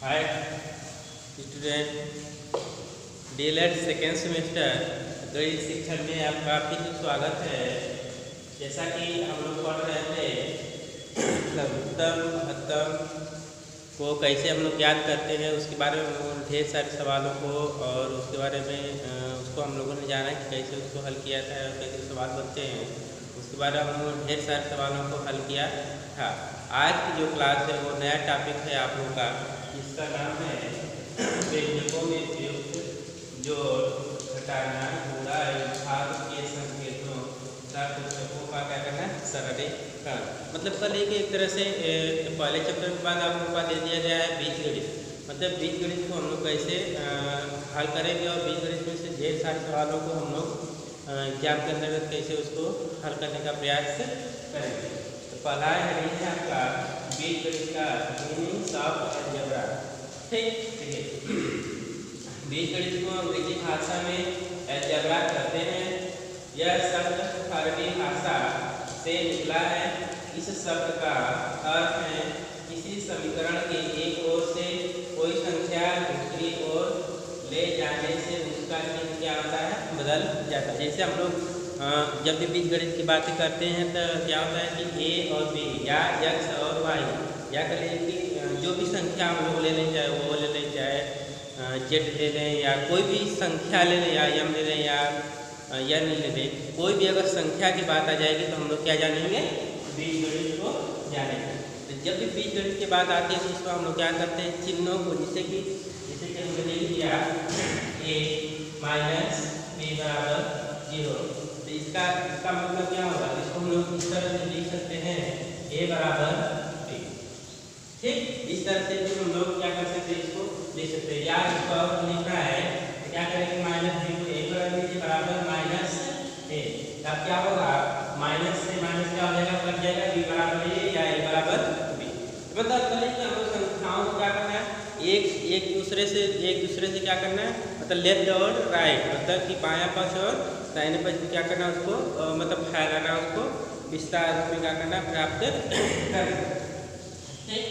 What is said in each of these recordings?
Hi student, DElEd second semester गणित शिक्षण में आपका फिर से स्वागत है। जैसा कि हम लोग पढ़ रहे थे लघुत्तम महत्तम को कैसे हम लोग याद करते हैं उसके बारे में ढेर सारे सवालों को और उसके बारे में उसको हम लोगों ने जाना कि कैसे उसको हल किया था और कैसे सवाल बनते हैं उसके बारे में हम लोग ढेर सारे सवालों को हल किया था। आज की जो क्लास है वो नया टॉपिक है आप लोगों का, इसका नाम है व्यंजकों में प्रयुक्त जोड़ घटाना गुणा भाग के संकेतों तथा पुस्तकों का क्या करना सरलीकरण। मतलब कल एक तरह से पहले चैप्टर के बाद आप लोगों का दे दिया गया है बीजगणित। मतलब बीजगणित को हम लोग कैसे हल करेंगे और बीजगणित में से ढेर सारे सवालों को हम लोग एग्जाम के अंतर्गत कैसे उसको हल करने का प्रयास करेंगे। तो पहला है आपका बीजगणित का मीनिंग्स ऑफ अलजेब्रा। ठीक है, बीजगणित को अंग्रेजी भाषा में अलजेब्रा कहते हैं। यह शब्द फारसी भाषा से निकला है। इस शब्द का अर्थ है किसी समीकरण के एक ओर से कोई संख्या दूसरी ओर ले जाने से उसका चिन्ह क्या होता है, बदल जाता है। जैसे हम लोग जब भी बीजगणित की बातें करते हैं तो क्या होता है कि ए और बी या एक्स और वाई या कर लें कि जो भी संख्या हम लोग ले लें, चाहे वो ले लें, चाहे जेड ले लें या कोई भी संख्या ले लें, या यम ले लें या एन ले लें, कोई भी अगर संख्या की बात आ जाएगी तो हम लोग क्या जानेंगे, बीजगणित को जानेंगे। तो जब भी बीजगणित की बात आती है तो उसको हम लोग क्या करते हैं, चिन्हों को जैसे कि हमने लिख दिया a माइनस b बराबर 0, तो इसका मतलब क्या होगा, इसको हम लोग इस तरह से लिख सकते हैं a बराबर b। ठीक, इस तरह से जो हम लोग क्या कर सकते हैं, इसको लिख सकते हैं। या इसको और लिखना है तो क्या करेंगे, माइनस b को a बराबर माइनस a। तब क्या होगा, माइनस से माइनस क्या हो जाएगा, लग जाएगा b बराबर a या a बराबर b। मतलब हम लोग संख्याओं को क्या करना है, एक दूसरे से क्या करना है, मतलब लेफ्ट और राइट, मतलब कि बायां पक्ष और दाहिने पक्ष में क्या करना है, उसको मतलब फैलाना, उसको विस्तार रूप में क्या करना, प्राप्त करना। ठीक,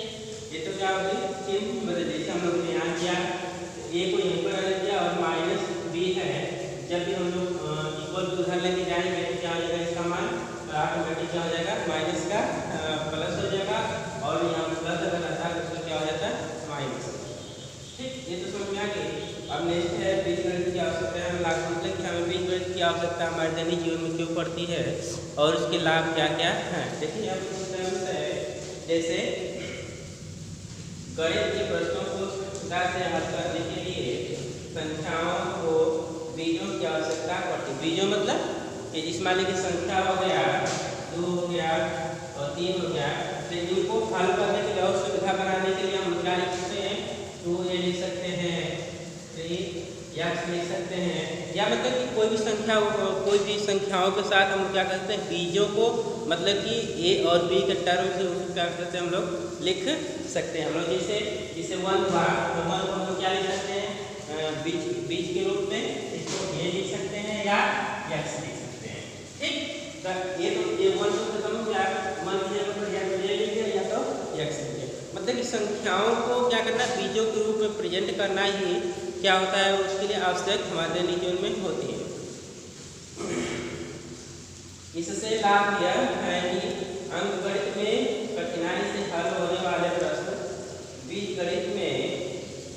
ये तो क्या होगी, चिन्ह बदल। जैसे हम लोग ने यहाँ किया ए को यहीं पर रख दिया और माइनस बी है, जब भी हम लोग इक्वल टू उधर लेके जाएंगे तो क्या हो जाएगा, इसका मान ऑटोमेटिक क्या हो जाएगा, माइनस का प्लस हो जाएगा और यहाँ प्लस अगर रहता है तो उसका क्या हो जाता है, माइनस। ठीक, ये तो समझ में आ गई। अब नेक्स्ट है बीजगणित की आवश्यकता है। मतलब कि हमें बीजगणित की आवश्यकता हमारे दैनिक जीवन में क्यों पड़ती है और उसके लाभ क्या क्या हैं। देखिए अब जैसे गणित के प्रश्नों को सुविधा से हल करने के लिए संख्याओं को बीजों की आवश्यकता पड़ती है। बीजों मतलब कि जिस मान लीजिए संख्या हो गया 2 हो गया और 3 हो गया, तो इनको हल करने के लिए और सुविधा बनाने के लिए हम क्या लिख सकते हैं, 2a लिख सकते हैं, 3x लिख सकते हैं, या मतलब कि कोई भी संख्याओं के साथ हम क्या करते हैं, बीजों को मतलब कि a और b के टर्म से उसको क्या करते हैं, हम लोग लिख सकते हैं। हम लोग जैसे 1 हुआ तो 1 को हम क्या लिख सकते हैं, बीज के रूप में इसको a लिख सकते हैं या x लिख सकते हैं। ठीक, तो ये तो a 1 को खत्म हो गया, 1 की जगह पर या तो a लिख दिया या तो x लिख दिया। मतलब कि संख्याओं को क्या करना, बीजों के रूप में प्रेजेंट करना ही क्या होता है, उसके लिए आवश्यक हमारे दैनिक जीवन में होती है। इससे लाभ यह है कि अंकगणित में कठिनाई से हल होने वाले प्रश्न बीजगणित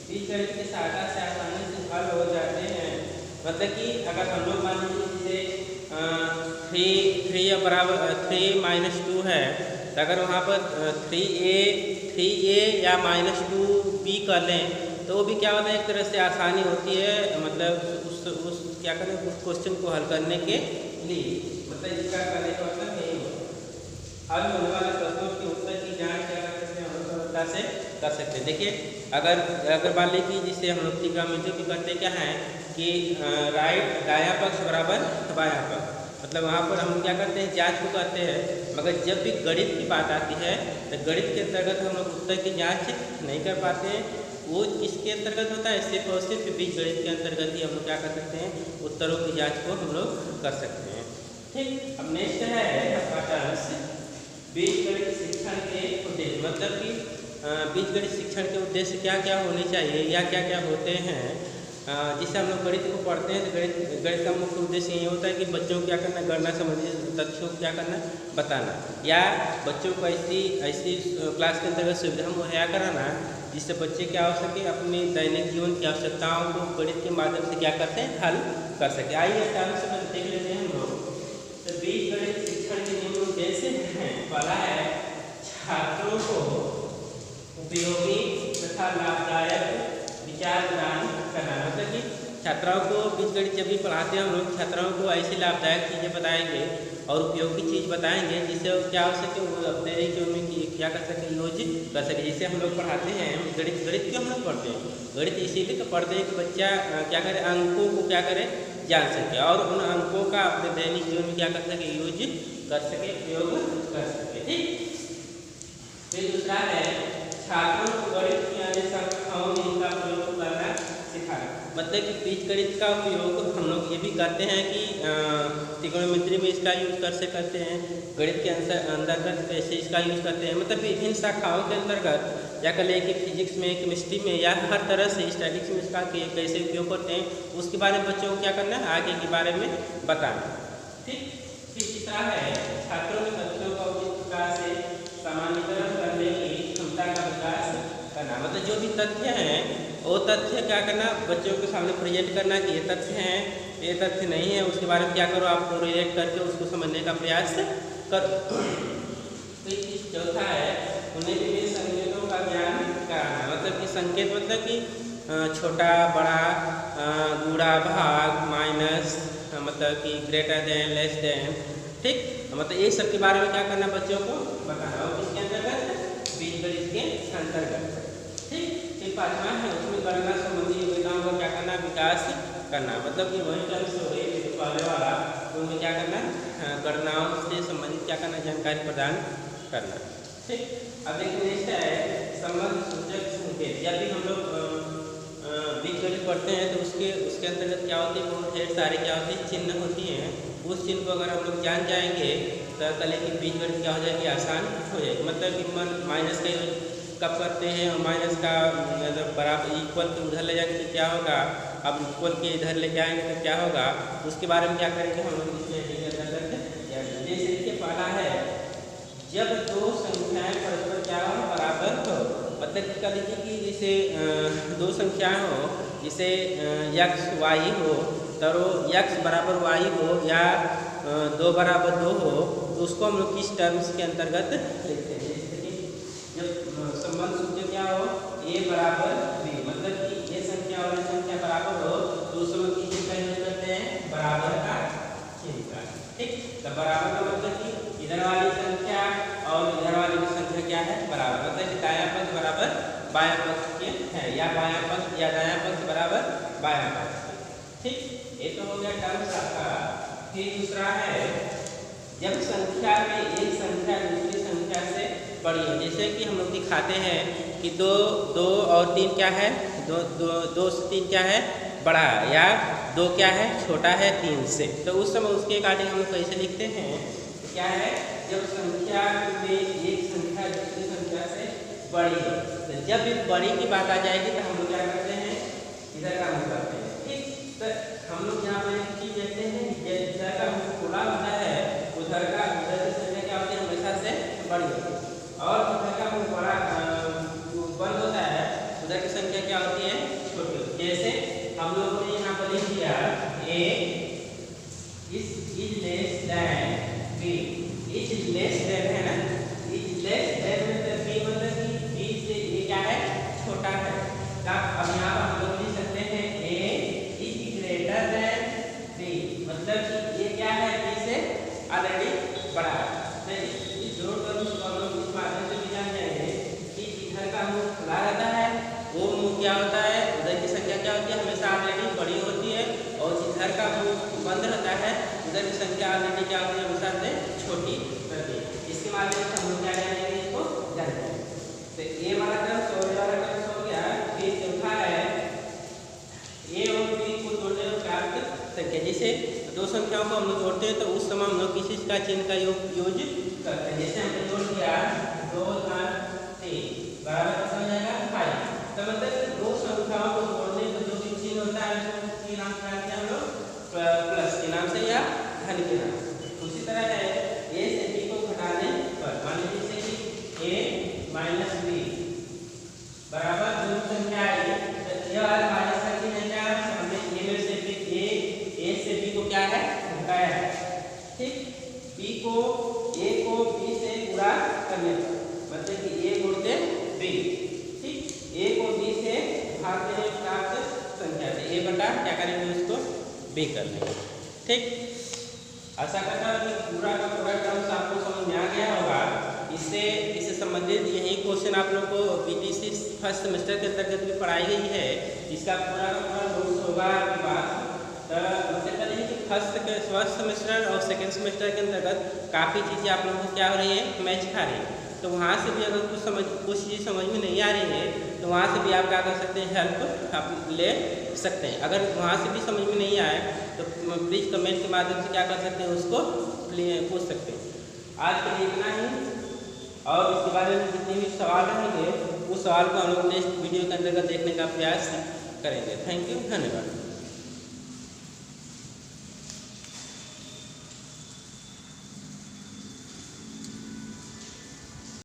की सहायता से आसानी से हल हो जाते हैं। मतलब कि अगर हम लोग मान लीजिए जैसे 3 बराबर 3 माइनस 2 है, तो अगर वहाँ पर 3a या माइनस 2b कर लें तो वो भी क्या होता है, एक तरह से आसानी होती है, मतलब उस क्या करें, उस क्वेश्चन को हल करने के लिए। मतलब इसका करने का मतलब यही हो, हल होने वाले प्रश्नों के उत्तर की जांच क्या कर सकते हैं, हम सरलता से कर सकते हैं। देखिए अगर मान लीजिए कि जिससे हम लोग ट्रिग्नोमेट्री भी करते क्या है कि राइट दायां पक्ष बराबर बायां पक्ष, मतलब वहाँ पर हम क्या करते हैं, जांच को करते हैं। मगर जब भी गणित की बात आती है तो गणित के अंतर्गत हम लोग उत्तर की जांच नहीं कर पाते हैं। वो किसके अंतर्गत होता है, सिर्फ और सिर्फ बीजगणित के अंतर्गत ही हम लोग क्या कर सकते हैं, उत्तरों की जांच को हम लोग कर सकते हैं। ठीक, अब नेक्स्ट है आपका टर्म्स बीजगणित शिक्षण के उद्देश्य। मतलब कि बीजगणित शिक्षण के उद्देश्य क्या क्या होने चाहिए या क्या क्या होते हैं। जिससे हम लोग गणित को पढ़ते हैं तो गणित का मुख्य उद्देश्य ये होता है कि बच्चों को क्या करना, गणना संबंधी तथ्यों को क्या करना, बताना, या बच्चों को ऐसी क्लास के अंतर्गत सुविधा मुहैया कराना जिससे बच्चे क्या हो सके, अपनी दैनिक जीवन की आवश्यकताओं को गणित के माध्यम से क्या करते हैं, हल कर सके। आइए टर्म से देख लेते हैं हम लोग। तो बीजगणित शिक्षण के निम्न उद्देश्य हैं। पहला है छात्रों को उपयोगी तथा लाभदायक विचार प्रदान करना। मतलब कि छात्राओं को बीजगणित जब भी पढ़ाते हैं हम लोग, छात्राओं को ऐसी लाभदायक चीज़ें बताएंगे और उपयोगी चीज़ बताएंगे जिससे वो क्या हो सके, वो अपने जीवन में क्या कर सके, यूज कर सके। जैसे हम लोग पढ़ाते हैं गणित क्यों हम लोग पढ़ते हैं, गणित इसीलिए तो पढ़ते हैं कि बच्चा क्या करे, अंकों को क्या करे, जान सके और उन अंकों का अपने दैनिक जीवन में क्या कर सके, यूज कर सके, उपयोग कर सके। ठीक। फिर दूसरा है छात्रों को गणित की अन्य शाखाओं में इनका प्रयोग करना सिखाना। मतलब कि बीजगणित का उपयोग हम लोग ये भी करते हैं कि त्रिकोणमिति में इसका यूज कर से करते हैं, गणित के अंतर्गत कैसे इसका यूज करते हैं। मतलब विभिन्न शाखाओं के अंतर्गत या कह लें कि फिजिक्स में, केमिस्ट्री में या हर तरह से स्टैटिक्स में इसका कैसे उपयोग करते हैं, उसके बारे में बच्चों को क्या करना है, आगे के बारे में बताना। ठीक। फिर तीसरा है छात्रों में तथ्यों का उचित प्रकार से सामान्यीकरण करने की क्षमता का विकास करना। मतलब जो भी तथ्य हैं वो तथ्य क्या करना, बच्चों के सामने प्रेजेंट करना कि ये तथ्य हैं, ये तथ्य नहीं है, उसके बारे में क्या करो, आपको रिलेट करके उसको समझने का प्रयास करो। तो चौथा है उन्हें विभिन्न संकेतों का ज्ञान कराना। मतलब कि संकेत मतलब कि छोटा, बड़ा, गुणा, भाग, माइनस, मतलब कि ग्रेटर देन, लेस देन। ठीक। मतलब ये सब के बारे में क्या करना, बच्चों को बताना, और इसके अंतर्गत बीजगणित के अंतर्गत। ठीक। फिर पांचवा है उसमें गणना संबंधी योग्यताओं का क्या करना, विकास करना। मतलब कि वही टर्म से हो रही पहले वाला, उनमें क्या करना, गणनाओं से संबंधित क्या करना, जानकारी प्रदान करना। ठीक। अब देखिए नेक्स्ट है संबंध सूचक संकेत। जब भी हम लोग बीजगणित पढ़ते हैं तो उसके अंतर्गत क्या होती है, बहुत ढेर सारे क्या होते हैं, चिन्ह होती हैं। उस चिन्ह को अगर हम लोग जान जाएंगे तो कल की बीजगणित क्या हो जाएगी, आसान हो जाएगी। मतलब कि माइनस का कब करते हैं, और माइनस का बराबर इक्वल के उधर ले जाएंगे तो क्या होगा, अब इक्वल के इधर लेके आएंगे तो क्या होगा, उसके बारे में क्या करेंगे हम लोग जैसे कि पहला है जब दो संख्याएं परस्पर क्या हो, बराबर हो। मतलब कि कह लीजिए कि जैसे दो संख्याएं हो, जैसे x y हो, तो x बराबर y हो या 2 बराबर 2 हो, तो उसको हम लोग किस टर्म्स के अंतर्गत लिखते हैं। जैसे कि जब संबंध सूचक क्या हो, a बराबर b, मतलब कि ये संख्या और ये संख्या बराबर हो तो उस समय किस चीज का यूज करते हैं, बराबर का चिन्ह का। ठीक। तो बराबर का मतलब कि इधर वाली संख्या और इधर वाली संख्या क्या है, बराबर। मतलब कि दायां पक्ष बराबर बायां पक्ष के है, या बायां पक्ष या दायां पक्ष बराबर बायां पक्ष के। ठीक। ये तो हो गया टर्म्स आपका। फिर दूसरा है जब संख्या में एक संख्या दूसरी संख्या से बड़ी हो। जैसे कि हम लोग दिखाते हैं कि 2 और 3 क्या है, 2 से 3 क्या है, बड़ा है, या 2 क्या है, छोटा है 3 से। तो उस समय उसके अकॉर्डिंग हम लोग कैसे लिखते हैं, तो क्या है, जब संख्या में एक संख्या दूसरी संख्या से बड़ी है, तो जब भी बड़ी की बात आ जाएगी तो हम लोग क्या करते हैं, इधर का मुँह करते हैं। ठीक। तो हम लोग यहाँ पर एक चीज देखते हैं, इधर का मुँह खुला होता है, उधर की संख्या क्या होती है, हमेशा से बड़ी होती है, और उधर का मुँह बड़ा बंद होता है, उधर की संख्या क्या होती है, छोटी होती है। जैसे हम लोगों ने यहाँ पर लिख दिया a is less than b, is less than है ना, is less than मतलब b मतलब कि b से a क्या है, छोटा है। अब यहाँ पर हम लोग लिख सकते हैं a is greater than b, मतलब कि ये क्या है, b से ऑलरेडी बड़ा है। इस दो टर्म्स को हम लोग इस माध्यम से भी जान जाएंगे कि इधर का मुँह खुला रहता है, वो मुँह क्या होता है, उधर की संख्या क्या होती है, हमेशा ऑलरेडी बड़ी होती है, और इधर का मुँह बंद रहता है, उधर की संख्या ऑलरेडी क्या होती है, हमेशा से छोटी रहती है। इसके माध्यम से हम लोग क्या जानेंगे, इसको जान जाएंगे। तो ये वाला टर्म्स हो गया, वाला टर्म्स हो गया। फिर चौथा है a और b को जोड़ने में प्राप्त संख्या। जैसे दो संख्याओं को हम लोग जोड़ते हैं तो उस समय हम लोग किसी का चिन्ह का यूज करते हैं। जैसे हमने जोड़ दिया 2 3 बराबर देने पर, मतलब कि a गुणते b, ठीक, a को b से भाग देने पर प्राप्त संख्या से a बटा क्या करेंगे उसको b कर लेंगे, ठीक। आशा करता हूँ कि पूरा का पूरा टर्म्स आपको समझ में आ गया होगा। इससे संबंधित यही क्वेश्चन आप लोग को बीटीसी फर्स्ट सेमेस्टर के अंतर्गत भी पढ़ाई गई है। इसका पूरा का पूरा नोट्स होगा आपके पास। तो उससे पहले कि फर्स्ट सेमेस्टर और सेकेंड सेमेस्टर के अंतर्गत काफ़ी चीज़ें आप लोगों को क्या हो रही है, मैच खा रही है। तो वहाँ से भी अगर कुछ चीज़ समझ में नहीं आ रही है तो वहाँ से भी आप क्या कर सकते हैं, हेल्प आप ले सकते हैं। अगर वहाँ से भी समझ में नहीं आए तो प्लीज़ कमेंट के माध्यम से क्या कर सकते हैं, उसको पूछ सकते हैं। आज के लिए इतना ही, और इसके बारे में जितने भी सवाल रहेंगे उस सवाल को हम लोग नेक्स्ट वीडियो के अंतर्गत देखने का प्रयास करेंगे। थैंक यू, धन्यवाद।